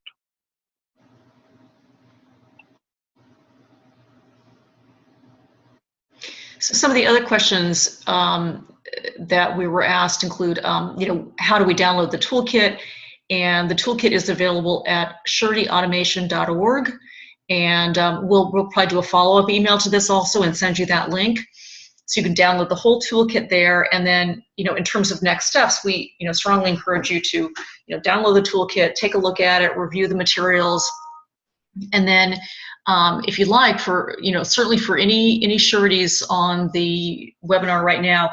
So some of the other questions that we were asked include, how do we download the toolkit? And the toolkit is available at suretyautomation.org. And we'll probably do a follow-up email to this also and send you that link. So you can download the whole toolkit there. And then, in terms of next steps, we, strongly encourage you to, download the toolkit, take a look at it, review the materials. And then if you'd like, for certainly for any sureties on the webinar right now,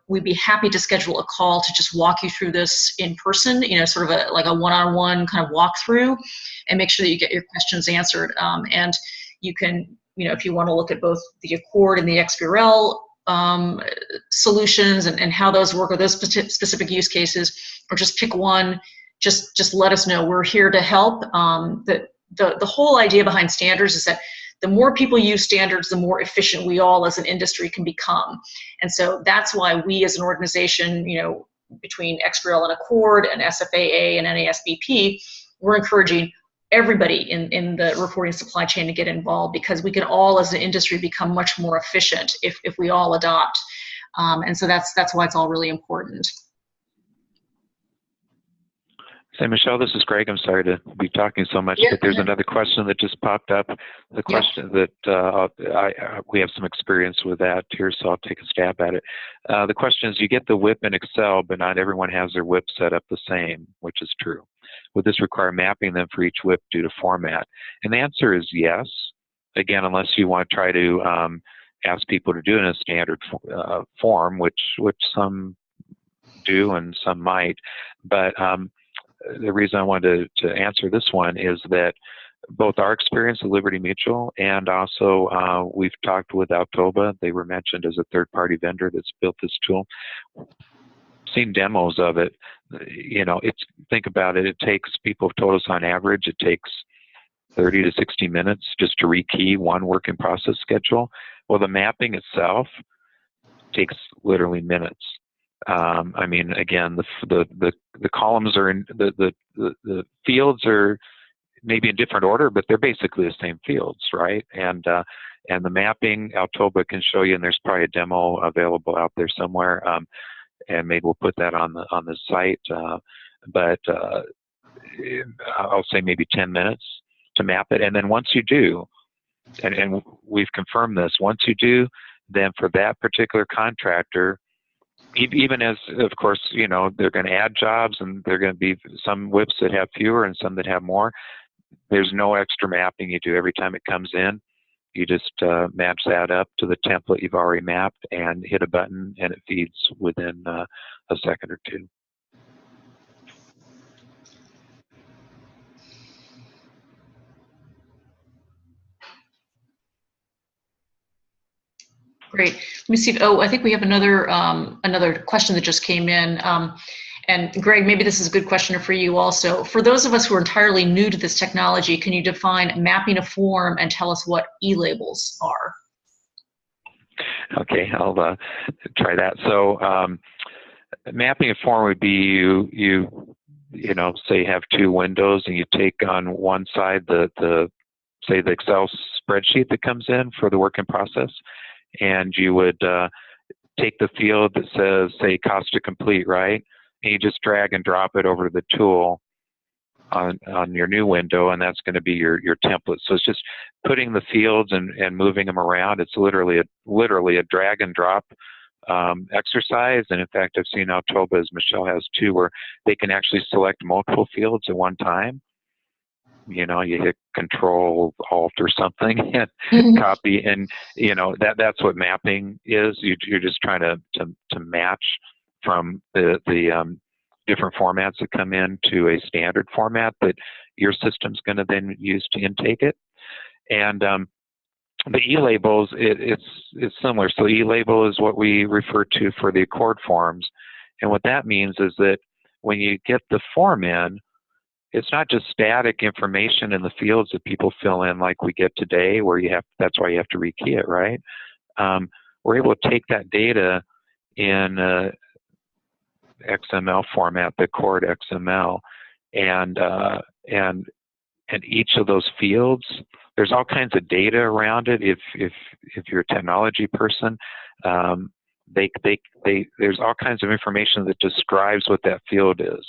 we'd be happy to schedule a call to just walk you through this in person, sort of like a one-on-one kind of walkthrough, and make sure that you get your questions answered. And you can, if you want to look at both the ACORD and the XBRL solutions and how those work, or those specific use cases, or just pick one, just let us know. We're here to help. The whole idea behind standards is that the more people use standards, the more efficient we all as an industry can become. And so that's why we as an organization, between XBRL and ACORD and SFAA and NASBP, we're encouraging everybody in the reporting supply chain to get involved, because we can all as an industry become much more efficient if we all adopt. And so that's why it's all really important. Say, Michelle, this is Greg. I'm sorry to be talking so much, but there's another question that just popped up. The question that we have some experience with that here, so I'll take a stab at it. The question is, you get the WIP in Excel, but not everyone has their WIP set up the same, which is true. Would this require mapping them for each WIP due to format? And the answer is yes. Again, unless you want to try to ask people to do in a standard form, which some do and some might. But the reason I wanted to answer this one is that both our experience at Liberty Mutual and also we've talked with Altoba. They were mentioned as a third-party vendor that's built this tool. Seen demos of it. You know, think about it. It takes, people have told us on average, it takes 30 to 60 minutes just to rekey one work in process schedule. Well, the mapping itself takes literally minutes. I mean, again, the columns are in the fields are maybe in different order, but they're basically the same fields, right? And the mapping, Altoba can show you, and there's probably a demo available out there somewhere. And maybe we'll put that on the site. But I'll say maybe 10 minutes to map it. And then once you do, and we've confirmed this, once you do, then for that particular contractor, even as, of course, you know, they're going to add jobs, and there are going to be some WIPs that have fewer and some that have more. There's no extra mapping you do every time it comes in. You just match that up to the template you've already mapped and hit a button, and it feeds within a second or two. Great. Let me see. I think we have another another question that just came in. And Greg, maybe this is a good question for you also. For those of us who are entirely new to this technology, can you define mapping a form and tell us what e-labels are? Okay, I'll try that. So mapping a form would be you know, say you have two windows, and you take on one side say the Excel spreadsheet that comes in for the work in process, and you would take the field that says, say, cost to complete, right? And you just drag and drop it over to the tool on your new window, and that's going to be your template. So it's just putting the fields and moving them around. It's literally a drag and drop exercise. And in fact, I've seen Altoba, as Michelle has too, where they can actually select multiple fields at one time. You know, you hit Control Alt or something and copy, and you know that's what mapping is. You're just trying to match from the different formats that come into a standard format that your system's going to then use to intake it. And the e-labels, it's similar. So e-label is what we refer to for the ACORD forms, and what that means is that when you get the form in, it's not just static information in the fields that people fill in like we get today, where that's why you have to rekey it, right? We're able to take that data in XML format, the ACORD XML, and each of those fields, there's all kinds of data around it. If you're a technology person, there's all kinds of information that describes what that field is.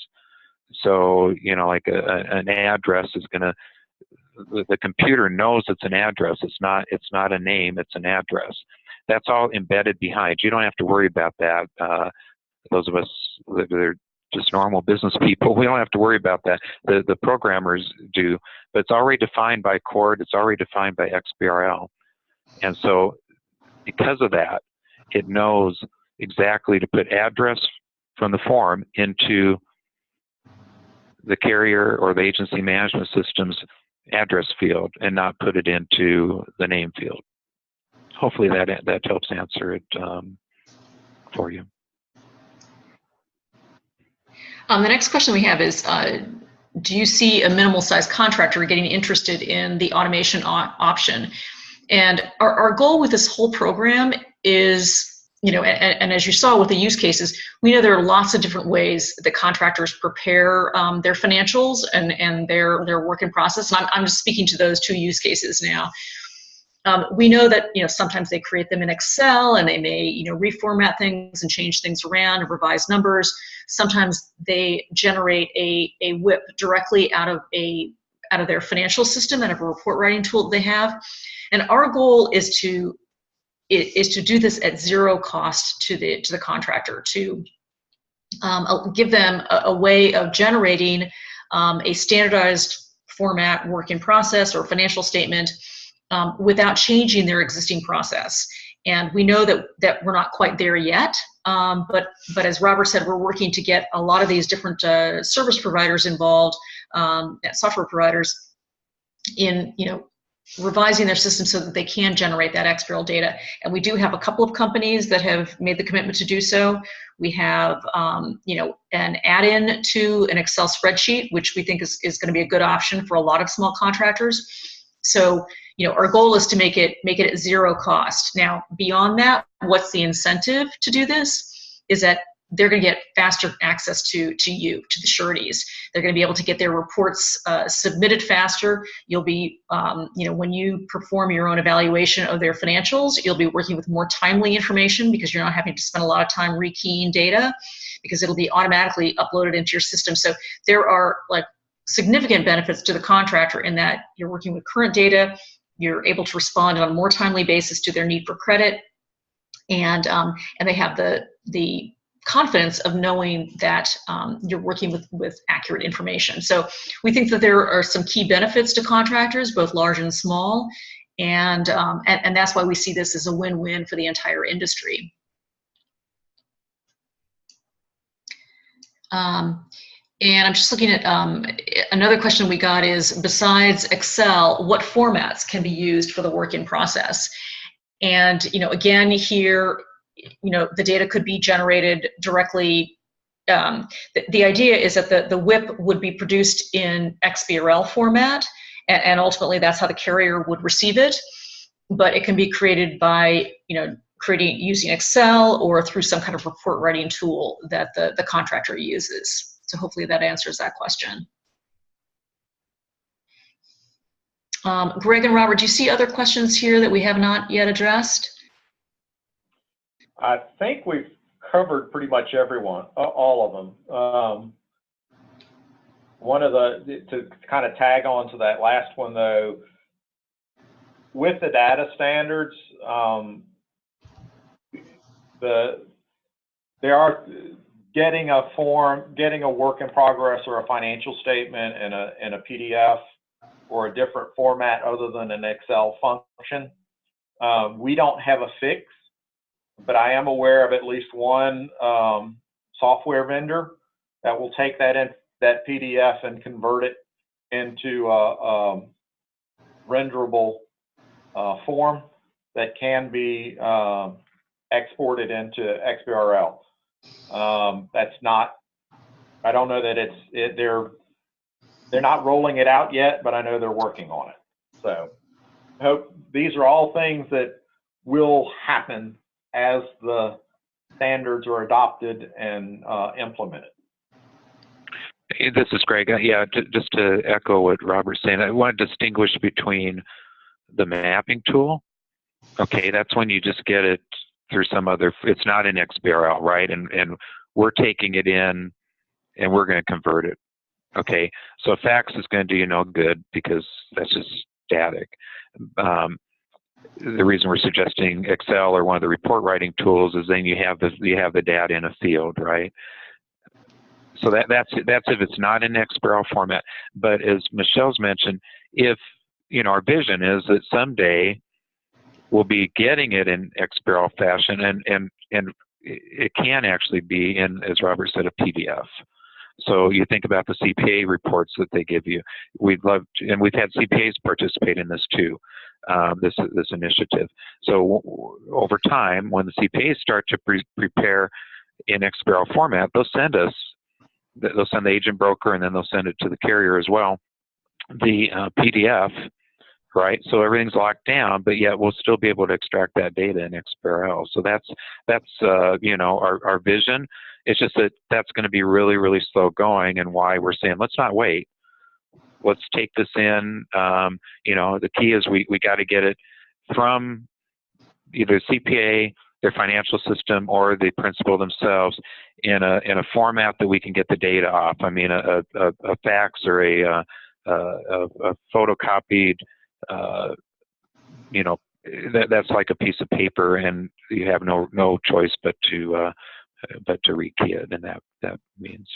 So, you know, like an address is the computer knows it's an address. It's not a name, it's an address. That's all embedded behind. You don't have to worry about that. Those of us that are just normal business people, we don't have to worry about that. The programmers do, but it's already defined by ACORD. It's already defined by XBRL. And so because of that, it knows exactly to put address from the form into the carrier or the agency management system's address field and not put it into the name field. Hopefully that helps answer it for you. The next question we have is, do you see a minimal sized contractor getting interested in the automation option? And our goal with this whole program is, you know, and as you saw with the use cases, we know there are lots of different ways that contractors prepare their financials and their work in process. And I'm just speaking to those two use cases now. We know that, you know, sometimes they create them in Excel, and they may, you know, reformat things and change things around and revise numbers. Sometimes they generate a WIP directly out of their financial system, out of a report writing tool that they have. And our goal is to do this at zero cost to the contractor, to give them a way of generating a standardized format work in process or financial statement without changing their existing process. And we know that we're not quite there yet, but as Robert said, we're working to get a lot of these different service providers involved, software providers, in revising their system so that they can generate that XBRL data. And we do have a couple of companies that have made the commitment to do so. We have an add-in to an Excel spreadsheet, which we think is going to be a good option for a lot of small contractors. So our goal is to make it at zero cost. Now, beyond that, what's the incentive to do this is that they're going to get faster access to the sureties. They're going to be able to get their reports submitted faster. You'll be, when you perform your own evaluation of their financials, you'll be working with more timely information because you're not having to spend a lot of time rekeying data because it'll be automatically uploaded into your system. So there are significant benefits to the contractor in that you're working with current data, you're able to respond on a more timely basis to their need for credit, and they have the confidence of knowing that you're working with accurate information. So we think that there are some key benefits to contractors, both large and small, and that's why we see this as a win-win for the entire industry. And I'm just looking at another question we got is, besides Excel, what formats can be used for the work in process? And again, here, the data could be generated directly. The idea is that the WIP would be produced in XBRL format, and ultimately that's how the carrier would receive it. But it can be created by using Excel or through some kind of report writing tool that the contractor uses. So hopefully that answers that question. Greg and Robert, do you see other questions here that we have not yet addressed? I think we've covered pretty much all of them. To kind of tag on to that last one though, with the data standards, they are getting a work in progress or a financial statement in a PDF or a different format other than an Excel function. We don't have a fix, but I am aware of at least one software vendor that will take that PDF and convert it into a renderable form that can be exported into XBRL. I don't know that they're not rolling it out yet, but I know they're working on it. So I hope these are all things that will happen as the standards are adopted and implemented. Hey, this is Greg. Yeah, just to echo what Robert's saying, I want to distinguish between the mapping tool. Okay, that's when you just get it through some other, it's not in XBRL, right? And we're taking it in and we're going to convert it. Okay, so fax is going to do you no good because that's just static. The reason we're suggesting Excel or one of the report writing tools is then you have the data in a field, right? So that's if it's not in XBRL format. But as Michelle's mentioned, if our vision is that someday we'll be getting it in XBRL fashion, and it can actually be in, as Robert said, a PDF. So you think about the CPA reports that they give you. We'd love to, and we've had CPAs participate in this too, this initiative. So over time, when the CPAs start to prepare in XBRL format, they'll send the agent broker, and then they'll send it to the carrier as well, the PDF, right? So everything's locked down, but yet we'll still be able to extract that data in XBRL. So that's our vision. It's just that that's going to be really, really slow going, and why we're saying let's not wait. Let's take this in. The key is we got to get it from either CPA, their financial system, or the principal themselves in a format that we can get the data off. I mean, a fax or a photocopied, that's like a piece of paper, and you have no choice but to rekey it, and that means.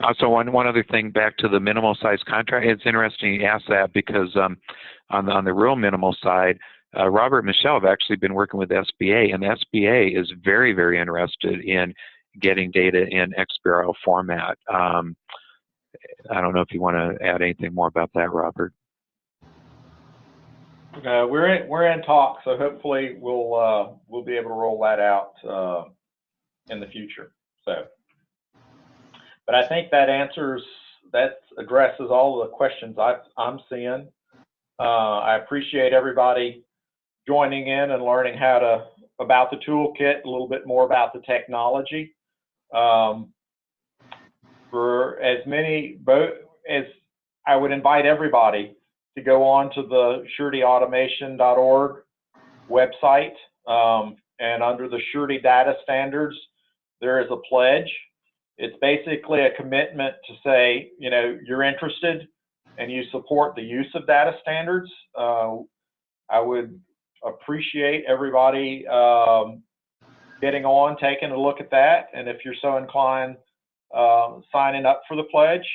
Also, one other thing back to the minimal size contract. It's interesting you asked that because on the real minimal side, Robert and Michelle have actually been working with SBA, and the SBA is very, very interested in getting data in XBRL format. I don't know if you want to add anything more about that, Robert. We're in talks, so hopefully we'll be able to roll that out in the future. So, but I think that addresses all of the questions I'm seeing. I appreciate everybody joining in and learning about the toolkit, a little bit more about the technology. For as I would invite everybody to go on to the suretyautomation.org website, and under the Surety data standards, there is a pledge. It's basically a commitment to say, you're interested and you support the use of data standards. I would appreciate everybody getting on, taking a look at that, and if you're so inclined, signing up for the pledge,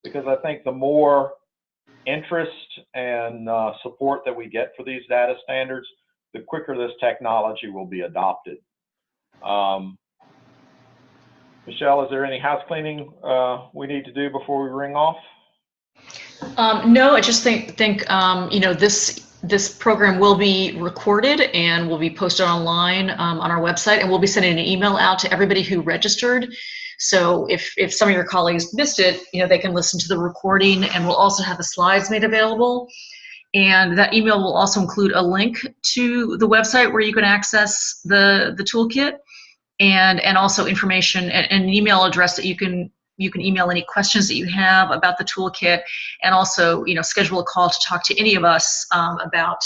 because I think the more interest and support that we get for these data standards, the quicker this technology will be adopted. Michelle, is there any house cleaning we need to do before we ring off? No, I just think this program will be recorded and will be posted online on our website, and we'll be sending an email out to everybody who registered. So if some of your colleagues missed it, they can listen to the recording, and we'll also have the slides made available. And that email will also include a link to the website where you can access the toolkit, and also information and an email address that you can email any questions that you have about the toolkit, and also schedule a call to talk to any of us about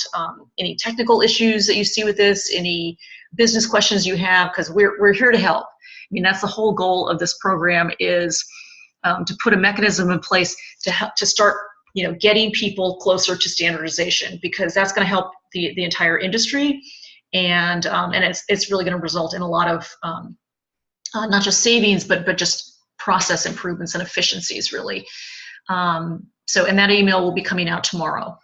any technical issues that you see with this, any business questions you have, because we're here to help. I mean, that's the whole goal of this program, is to put a mechanism in place to start getting people closer to standardization, because that's going to help the entire industry, and it's really going to result in a lot of not just savings, but just process improvements and efficiencies, really. And that email will be coming out tomorrow.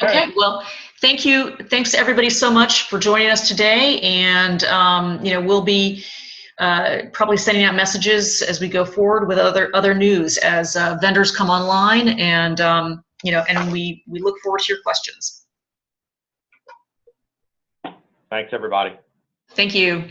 Okay, well, thank you. Thanks to everybody so much for joining us today. And, we'll be probably sending out messages as we go forward with other news as vendors come online, and, and we look forward to your questions. Thanks, everybody. Thank you.